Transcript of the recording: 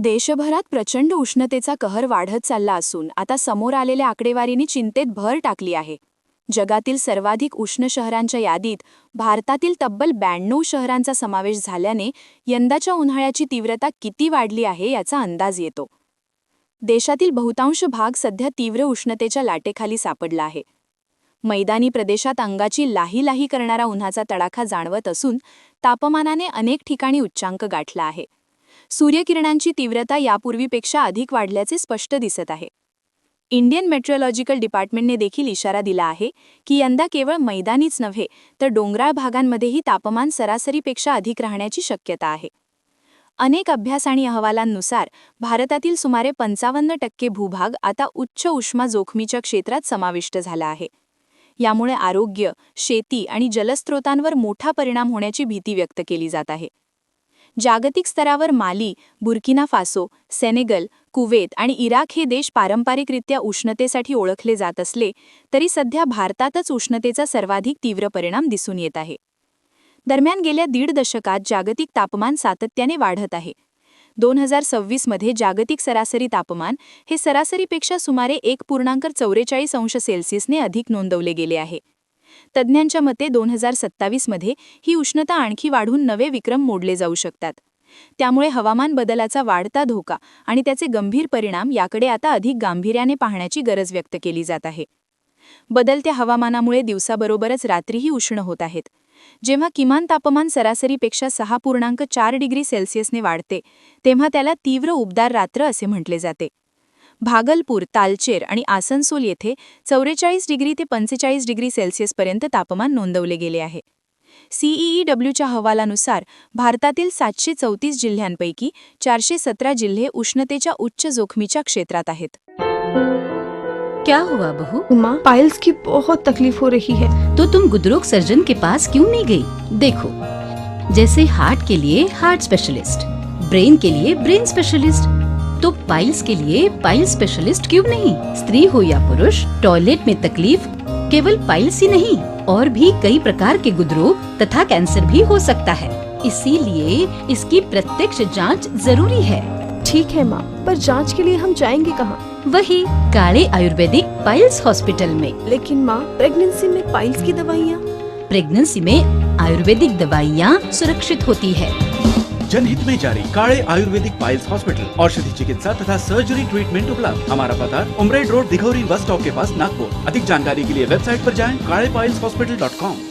देशभरात प्रचंड उष्णतेचा कहर वाढत चालला असून आता समोर आलेल्या आकडेवारीने चिंतेत भर टाकली आहे. जगातील सर्वाधिक उष्ण शहरांच्या यादीत भारतातील तब्बल 92 शहरांचा समावेश झाल्याने यंदाच्या उन्हाळ्याची तीव्रता किती वाढली आहे याचा अंदाज येतो. देशातील बहुतांश भाग सध्या तीव्र उष्णतेच्या लाटेखाली सापडला आहे. मैदानी प्रदेशात अंगाची लाही लाही करणारा उन्हाचा तडाखा जाणवत असून तापमानाने अनेक ठिकाणी उच्चांक गाठला आहे. सूर्यकिरणांची तीव्रता यापूर्वीपेक्षा अधिक वाढल्याचे स्पष्ट दिसत आहे. इंडियन मेट्रोलॉजिकल डिपार्टमेंटने देखील इशारा दिला आहे की यंदा केवळ मैदानीच नव्हे तर डोंगराळ भागांमध्येही तापमान सरासरीपेक्षा अधिक राहण्याची शक्यता आहे. अनेक अभ्यास आणि अहवालांनुसार भारतातील सुमारे 55% भूभाग आता उच्च उष्मा जोखमीच्या क्षेत्रात समाविष्ट झाला आहे. यामुळे आरोग्य, शेती आणि जलस्रोतांवर मोठा परिणाम होण्याची भीती व्यक्त केली जात आहे. जागतिक स्तरावर माली, बुर्किना फासो, सेनेगल, कुवेत आणि इराक हे देश पारंपरिकरित्या उष्णतेसाठी ओळखले जात असले तरी सध्या भारतातच उष्णतेचा सर्वाधिक तीव्र परिणाम दिसून येत आहे. दरम्यान गेल्या 1.5 दशकात जागतिक तापमान सातत्याने वाढत आहे. 2026 मध्ये जागतिक सरासरी तापमान हे सरासरीपेक्षा सुमारे 1.44 अंश सेल्सिअसने अधिक नोंदवले गेले आहे. तज्ज्ञांच्या मते 2027 मध्ये ही उष्णता आणखी वाढून नवे विक्रम मोडले जाऊ शकतात. त्यामुळे हवामान बदलाचा वाढता धोका आणि त्याचे गंभीर परिणाम याकडे आता अधिक गांभीर्याने पाहण्याची गरज व्यक्त केली जात आहे. बदलत्या हवामानामुळे दिवसाबरोबरच रात्रीही उष्ण होत आहेत. जेव्हा किमान तापमान सरासरीपेक्षा 6.4 डिग्री सेल्सिअसने वाढते तेव्हा त्याला तीव्र उबदार रात्र असे म्हटले जाते. भागलपूर, तालचेर आणि आसनसोल येथे 44 डिग्री ते 45 डिग्री सेल्सिअसपर्यंत तापमान नोंदवले गेले आहे. CEEWच्या अहवालानुसार भारतातील 734 जिल्ह्यांपैकी 417 जिल्हे उष्णतेच्या उच्च जोखमीच्या क्षेत्रात आहेत. क्या हुआ बहू? माँ, पाइल्स की बहुत तकलीफ हो रही है. तो तुम गुदरोग सर्जन के पास क्यों नहीं गई? देखो, जैसे हार्ट के लिए हार्ट स्पेशलिस्ट, ब्रेन के लिए ब्रेन स्पेशलिस्ट, तो पाइल्स के लिए पाइल्स स्पेशलिस्ट क्यों नहीं? स्त्री हो या पुरुष, टॉयलेट में तकलीफ केवल पाइल्स ही नहीं और भी कई प्रकार के गुदरोग तथा कैंसर भी हो सकता है. इसीलिए इसकी प्रत्यक्ष जांच जरूरी है. ठीक है माँ, पर जांच के लिए हम जाएंगे कहाँ? वही काले आयुर्वेदिक पाइल्स हॉस्पिटल में. लेकिन माँ, प्रेगनेंसी में पाइल्स की दवाइयाँ? प्रेगनेंसी में आयुर्वेदिक दवाइयाँ सुरक्षित होती है. जनहित में जारी. काले आयुर्वेदिक पाइल्स हॉस्पिटल, औषधि चिकित्सा तथा सर्जरी ट्रीटमेंट उपलब्ध. हमारा पता उमरेड रोड, दिघौरी बस स्टॉप के पास, नागपुर. अधिक जानकारी के लिए वेबसाइट पर जाएं kalepileshospital.com.